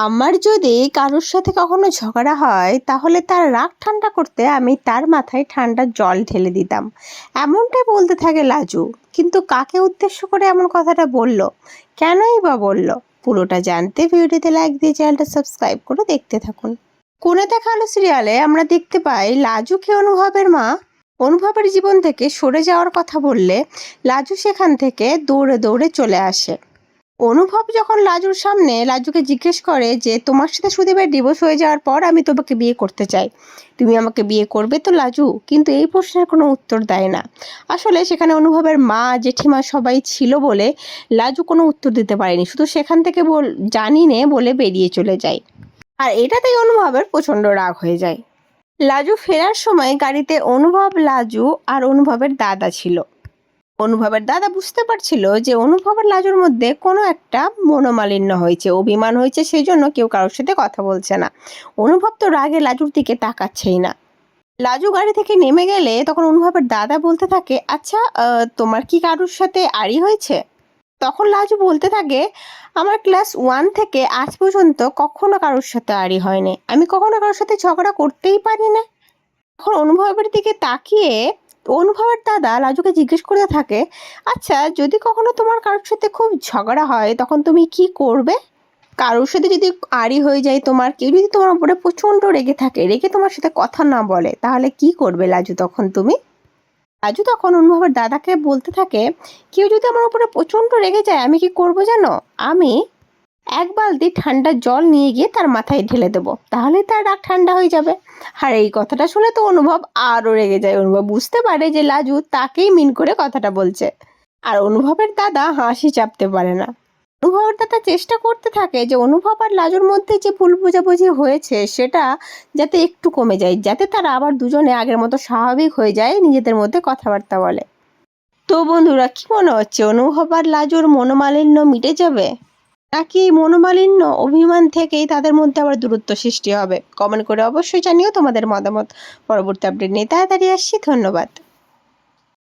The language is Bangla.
আমার যদি কারোর সাথে কখনো ঝগড়া হয় তাহলে তার রাগ ঠান্ডা করতে আমি তার মাথায় ঠান্ডা জল ঢেলে দিতাম। এমনটাই বলতে থাকে লাজু। কিন্তু কাকে উদ্দেশ্য করে এমন কথাটা বলল, কেনই বা বলল, পুরোটা জানতে ভিডিওতে লাইক দিয়ে চ্যানেলটা সাবস্ক্রাইব করে দেখতে থাকুন। কোণে দেখা আলো সিরিয়ালে আমরা দেখতে পাই লাজুকে অনুভবের মা অনুভবের জীবন থেকে সরে যাওয়ার কথা বললে লাজু সেখান থেকে দৌড়ে দৌড়ে চলে আসে। অনুভব যখন লাজুর সামনে লাজুকে জিজ্ঞেস করে যে তোমার সাথে সুদীপের ডিভোর্স হয়ে যাওয়ার পর আমি তোমাকে বিয়ে করতে চাই, তুমি আমাকে বিয়ে করবে তো লাজু? কিন্তু এই প্রশ্নের কোনো উত্তর দেয় না। আসলে সেখানে অনুভবের মা জেঠিমা সবাই ছিল বলে লাজু কোনো উত্তর দিতে পারেনি, শুধু সেখান থেকে জানি নে বলে বেরিয়ে চলে যায়। আর এটাতেই অনুভবের প্রচণ্ড রাগ হয়ে যায়। লাজু ফেরার সময় গাড়িতে অনুভব, লাজু আর অনুভবের দাদা ছিল। অনুভবের দাদা বুঝতে পারছিল যে অনুভব আর লাজুর মধ্যে কোনো একটা মনোমালিন্য হয়েছে, অভিমান হয়েছে, সেই জন্য কেউ কারোর সাথে কথা বলছে না। অনুভব তো রাগে লাজুর দিকে তাকাচ্ছেই না। লাজু গাড়ি থেকে নেমে গেলে তখন অনুভবের দাদা বলতে থাকে, আচ্ছা তোমার কি কারোর সাথে আড়ি হয়েছে? তখন লাজু বলতে থাকে, আমার ক্লাস 1 থেকে আজ পর্যন্ত কখনো কারোর সাথে আড়ি হয়নি, আমি কখনো কারোর সাথে ঝগড়া করতেই পারি না। তখন অনুভবের দিকে তাকিয়ে অনুভবের দাদা লাজুকে জিজ্ঞেস করতে থাকে, আচ্ছা যদি কখনো তোমার কারোর সাথে খুব ঝগড়া হয় তখন তুমি কি করবে? কারোর সাথে যদি আড়ি হয়ে যায়, তোমার কেউ যদি তোমার উপরে প্রচণ্ড রেগে থাকে, রেগে তোমার সাথে কথা না বলে, তাহলে কি করবে লাজু তখন তুমি? লাজু তখন অনুভবের দাদাকে বলতে থাকে, কেউ যদি আমার উপরে প্রচণ্ড রেগে যায় আমি কি করবো জানো? আমি এক বালতি ঠান্ডা জল নিয়ে গিয়ে তার মাথায় ঢেলে দেবো, তাহলে তার রাগ ঠান্ডা হয়ে যাবে। আর এই কথাটা শুনে তো অনুভব আরও রেগে যায়। অনুভব বুঝতে পারে যে লাজু তাকেই মিন করে কথাটা বলছে। আর অনুভবের দাদা হাসি চাপতে পারে না। অনুভবের দাদা চেষ্টা করতে থাকে যে অনুভব আর লাজুর মধ্যে যে ভুল বোঝাবুঝি হয়েছে সেটা যাতে একটু কমে যায়, যাতে তারা আবার দুজনে আগের মতো স্বাভাবিক হয়ে যায়, নিজেদের মধ্যে কথাবার্তা বলে। তো বন্ধুরা, কি মনে হচ্ছে, অনুভব আর লাজুর মনোমালিন্য মিটে যাবে, নাকি মনোমালিন্য অভিমান থেকেই তাদের মধ্যে আবার দূরত্ব সৃষ্টি হবে? কমেন্ট করে অবশ্যই জানিও তোমাদের মতামত। পরবর্তী আপডেট নিয়ে তাড়াতাড়ি আসছি। ধন্যবাদ।